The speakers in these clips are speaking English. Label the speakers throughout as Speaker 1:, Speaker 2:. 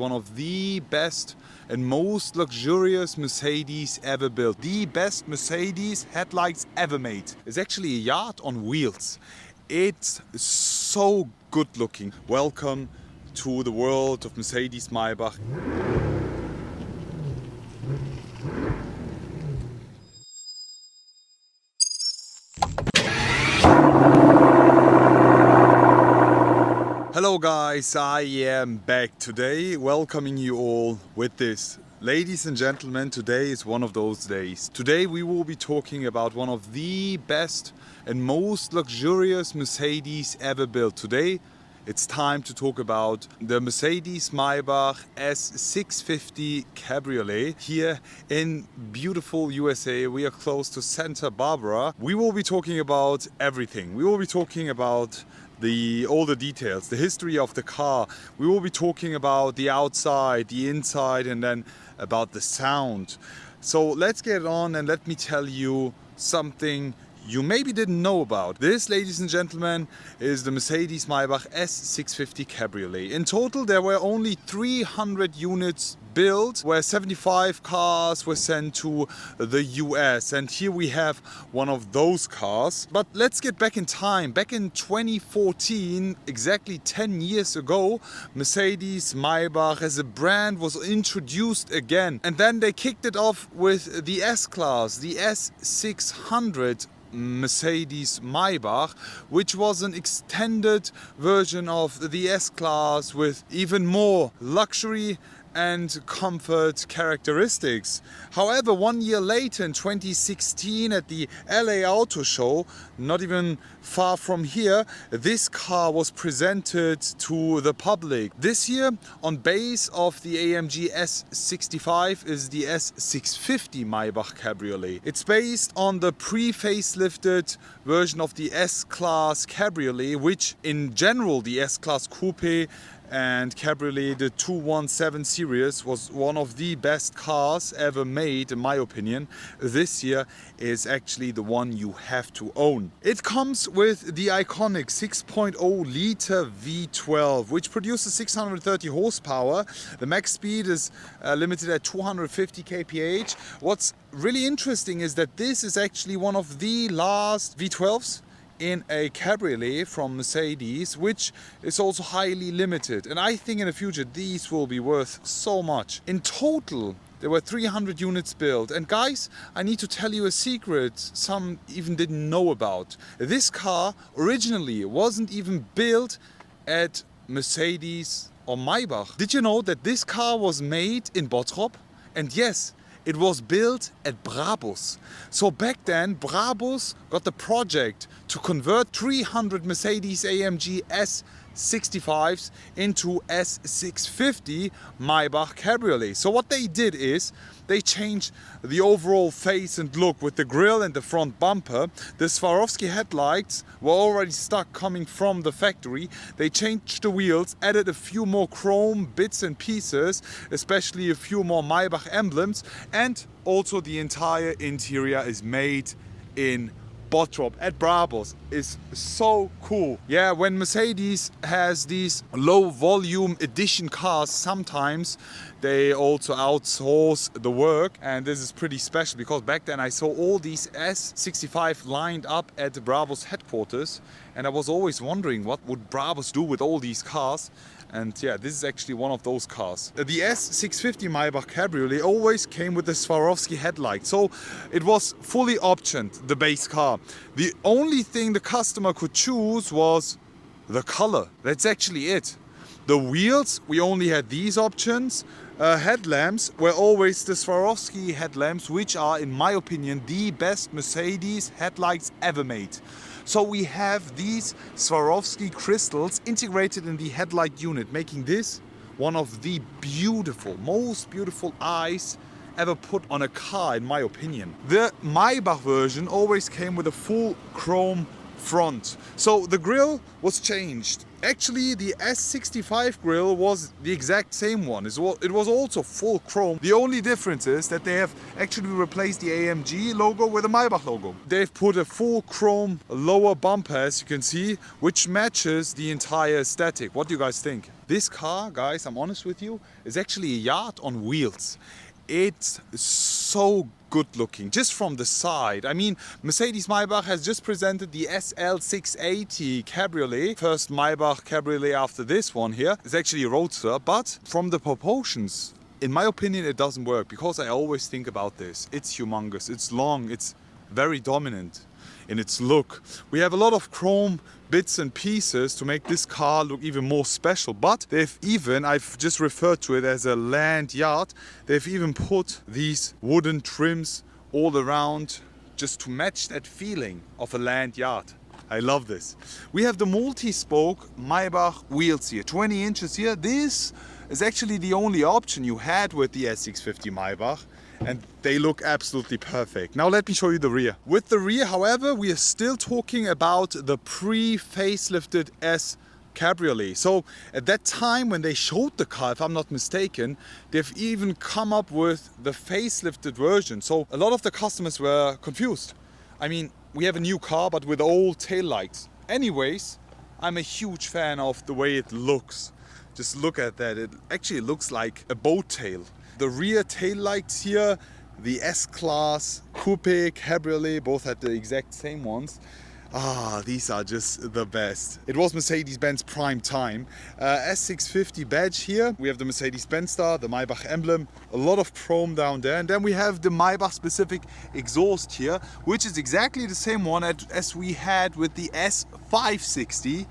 Speaker 1: One of the best and most luxurious Mercedes ever built. The best Mercedes headlights ever made. It's actually a yacht on wheels. It's so good looking. Welcome to the world of Mercedes Maybach. Hello guys, I am back today, welcoming you all with this. Ladies and gentlemen, today is one of those days. Today we will be talking about one of the best and most luxurious Mercedes ever built. Today it's time to talk about the Mercedes Maybach S650 Cabriolet here in beautiful USA. We are close to Santa Barbara. We will be talking about everything. We will be talking about all the details, the history of the car. We will be talking about the outside, the inside, and then about the sound. So let's get on and let me tell you something you maybe didn't know about. This, ladies and gentlemen, is the Mercedes Maybach S650 Cabriolet. In total, there were only 300 units built, where 75 cars were sent to the US. And here we have one of those cars. But let's get back in time. Back in 2014, exactly 10 years ago, Mercedes Maybach as a brand was introduced again. And then they kicked it off with the S-Class, the S600 Mercedes Maybach, which was an extended version of the S-Class with even more luxury and comfort characteristics. However, 1 year later in 2016 at the LA Auto Show, not even far from here, this car was presented to the public. This year, on base of the AMG S65 is the S650 Maybach Cabriolet. It's based on the pre-facelifted version of the S-Class Cabriolet, which in general the S-Class Coupe and Cabriolet, the 217 series, was one of the best cars ever made, in my opinion. This year is actually the one you have to own. It comes with the iconic 6.0 liter V12, which produces 630 horsepower. The max speed is limited at 250 kph. What's really interesting is that this is actually one of the last V12s in a cabriolet from Mercedes, which is also highly limited. And I think in the future these will be worth so much. In total, there were 300 units built. And guys, I need to tell you a secret some even didn't know about. This car originally wasn't even built at Mercedes or Maybach. Did you know that this car was made in Bottrop? And yes, it was built at Brabus. So back then, Brabus got the project to convert 300 Mercedes AMG S65s into S650 Maybach Cabriolet. So what they did is they changed the overall face and look with the grille and the front bumper. The Swarovski headlights were already stuck coming from the factory. They changed the wheels, added a few more chrome bits and pieces, especially a few more Maybach emblems, and also the entire interior is made in Bottrop at Brabus. Is so cool. Yeah, when Mercedes has these low volume edition cars, sometimes they also outsource the work, and this is pretty special because back then I saw all these S65 lined up at the Brabus headquarters, and I was always wondering what would Brabus do with all these cars. And yeah, this is actually one of those cars. The S650 Maybach Cabriolet always came with the Swarovski headlight, so it was fully optioned, the base car. The only thing the customer could choose was the color. That's actually it. The wheels, we only had these options. Headlamps were always the Swarovski headlamps, which are, in my opinion, the best Mercedes headlights ever made. So we have these Swarovski crystals integrated in the headlight unit, making this one of the most beautiful eyes ever put on a car, in my opinion. The Maybach version always came with a full chrome front. So the grille was changed. Actually, the S65 grille was the exact same one. It was also full chrome. The only difference is that they have actually replaced the AMG logo with a Maybach logo. They've put a full chrome lower bumper, as you can see, which matches the entire aesthetic. What do you guys think? This car, guys, I'm honest with you, is actually a yacht on wheels. It's so good looking, just from the side. I mean, Mercedes Maybach has just presented the SL680 Cabriolet. First Maybach Cabriolet after this one here. It's actually a roadster, but from the proportions, in my opinion, it doesn't work, because I always think about this. It's humongous, it's long, it's very dominant in its look. We have a lot of chrome bits and pieces to make this car look even more special, but they've even, I've just referred to it as a land yacht, they've even put these wooden trims all around just to match that feeling of a land yacht. I love this. We have the multi-spoke Maybach wheels here, 20 inches here. This is actually the only option you had with the S650 Maybach, and they look absolutely perfect. Now let me show you the rear. With the rear, however, we are still talking about the pre-facelifted S Cabriolet. So at that time when they showed the car, if I'm not mistaken, they've even come up with the facelifted version. So a lot of the customers were confused. I mean, we have a new car but with old taillights. Anyways, I'm a huge fan of the way it looks. Just look at that, it actually looks like a boat tail. The rear tail lights here, the S-Class, Coupe, Cabriolet, both had the exact same ones. These are just the best. It was Mercedes-Benz prime time. S650 badge here. We have the Mercedes-Benz star, the Maybach emblem, a lot of chrome down there. And then we have the Maybach specific exhaust here, which is exactly the same one as we had with the S560,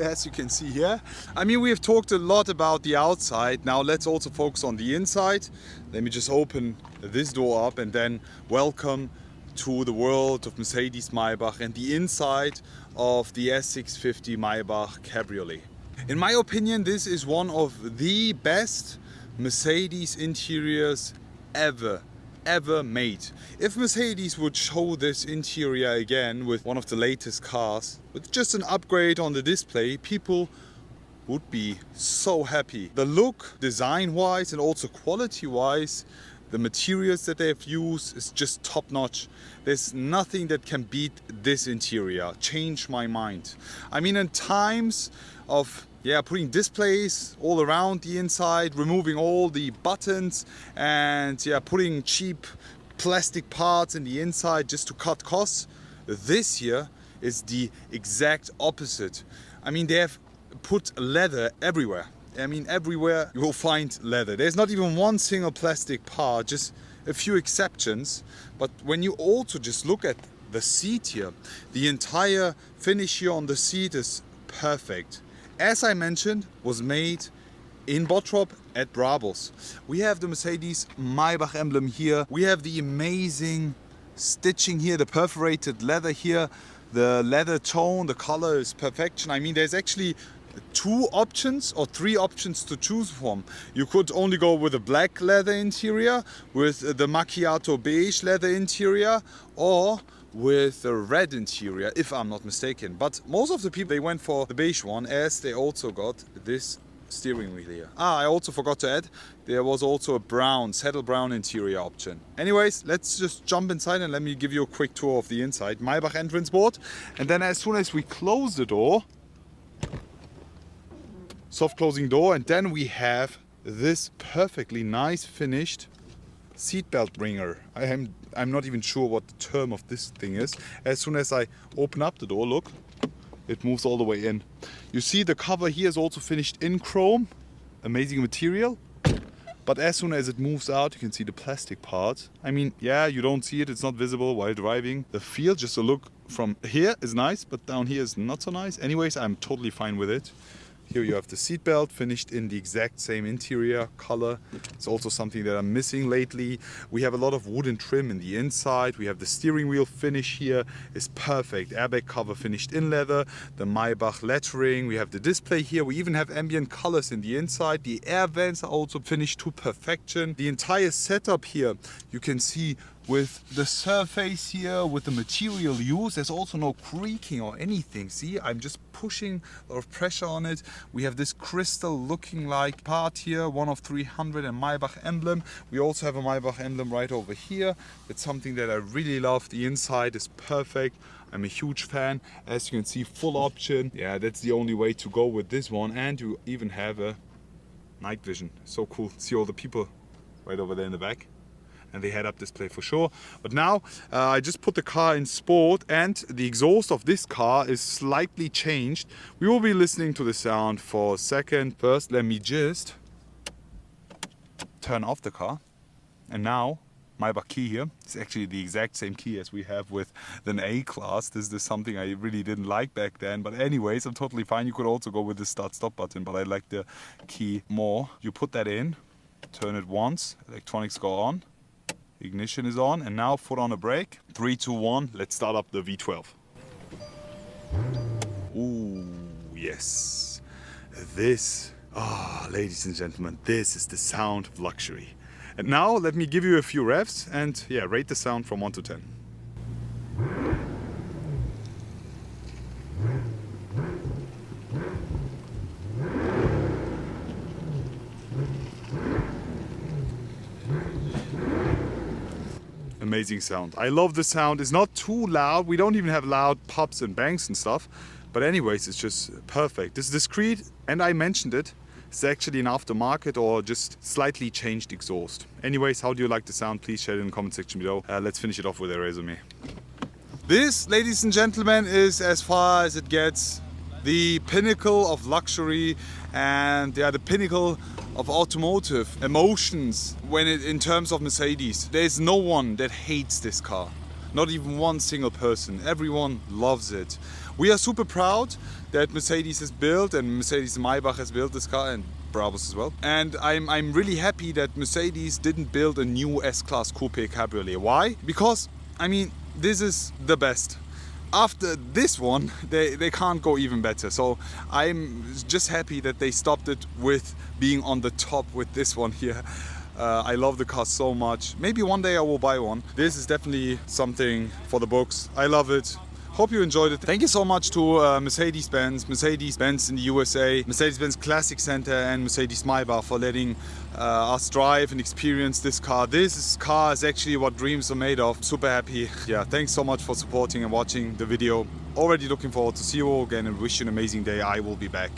Speaker 1: as you can see here. I mean, we have talked a lot about the outside. Now let's also focus on the inside. Let me just open this door up and then welcome to the world of Mercedes Maybach and the inside of the S650 Maybach Cabriolet. In my opinion, this is one of the best Mercedes interiors ever made. If Mercedes would show this interior again with one of the latest cars, with just an upgrade on the display, people would be so happy. The look, design-wise and also quality-wise, the materials that they've used is just top-notch. There's nothing that can beat this interior. Changed my mind. I mean, in times of putting displays all around the inside, removing all the buttons and putting cheap plastic parts in the inside just to cut costs, this here is the exact opposite. I mean, they have put leather everywhere. I mean, everywhere you will find leather. There's not even one single plastic part, just a few exceptions. But when you also just look at the seat here, the entire finish here on the seat is perfect. As I mentioned, was made in Bottrop at Brabus. We have the Mercedes Maybach emblem here. We have the amazing stitching here, the perforated leather here. The leather tone, the color is perfection. I mean, there's actually two options or three options to choose from. You could only go with a black leather interior, with the macchiato beige leather interior, or with a red interior, if I'm not mistaken. But most of the people, they went for the beige one, as they also got this steering wheel here. I also forgot to add, there was also a brown, saddle brown interior option. Anyways, let's just jump inside and let me give you a quick tour of the inside. Maybach entrance board, and then as soon as we close the door, soft closing door, and then we have this perfectly nice finished seatbelt ringer. I'm not even sure what the term of this thing is. As soon as I open up the door, look, it moves all the way in. You see the cover here is also finished in chrome, amazing material. But as soon as it moves out, you can see the plastic part. I mean, you don't see it, it's not visible while driving. The feel, just a look from here is nice, but down here is not so nice. Anyways, I'm totally fine with it. Here you have the seatbelt finished in the exact same interior color. It's also something that I'm missing lately. We have a lot of wooden trim in the inside. We have the steering wheel finish here is perfect. Airbag cover finished in leather. The Maybach lettering. We have the display here. We even have ambient colors in the inside. The air vents are also finished to perfection. The entire setup here, you can see with the surface here, with the material used. There's also no creaking or anything. See, I'm just pushing a lot of pressure on it. We have this crystal looking like part here, one of 300 and Maybach emblem. We also have a Maybach emblem right over here. It's something that I really love. The inside is perfect. I'm a huge fan. As you can see, full option. Yeah, that's the only way to go with this one. And you even have a night vision. So cool. See all the people right over there in the back. And the head-up display for sure. But now I just put the car in sport, and the exhaust of this car is slightly changed. We will be listening to the sound for a second. First, let me just turn off the car. And now, Maybach key here. It's actually the exact same key as we have with the A-Class. This is something I really didn't like back then. But anyways, I'm totally fine. You could also go with the start-stop button, but I like the key more. You put that in, turn it once, electronics go on. Ignition is on, and now foot on the brake. 3, 2, 1, let's start up the V12. Ooh, yes. This, ladies and gentlemen, this is the sound of luxury. And now let me give you a few revs and yeah, rate the sound from 1 to 10. Amazing sound. I love the sound. It's not too loud. We don't even have loud pops and bangs and stuff. But anyways, it's just perfect. It's discreet, and I mentioned it. It's actually an aftermarket or just slightly changed exhaust. Anyways, how do you like the sound? Please share it in the comment section below. Let's finish it off with a resume. This, ladies and gentlemen, is as far as it gets. The pinnacle of luxury and the pinnacle of automotive emotions in terms of Mercedes. There's no one that hates this car. Not even one single person. Everyone loves it. We are super proud that Mercedes has built, and Mercedes Maybach has built this car, and Brabus as well. And I'm really happy that Mercedes didn't build a new S-Class Coupe Cabriolet. Why? Because, I mean, this is the best. After this one, they can't go even better. So I'm just happy that they stopped it with being on the top with this one here. I love the car so much. Maybe one day I will buy one. This is definitely something for the books. I love it. Hope you enjoyed it. Thank you so much to Mercedes-Benz in the USA, Mercedes-Benz Classic Center and Mercedes Maybach for letting us drive and experience this car. This car is actually what dreams are made of. Super happy. Yeah, thanks so much for supporting and watching the video. Already looking forward to see you all again and wish you an amazing day. I will be back.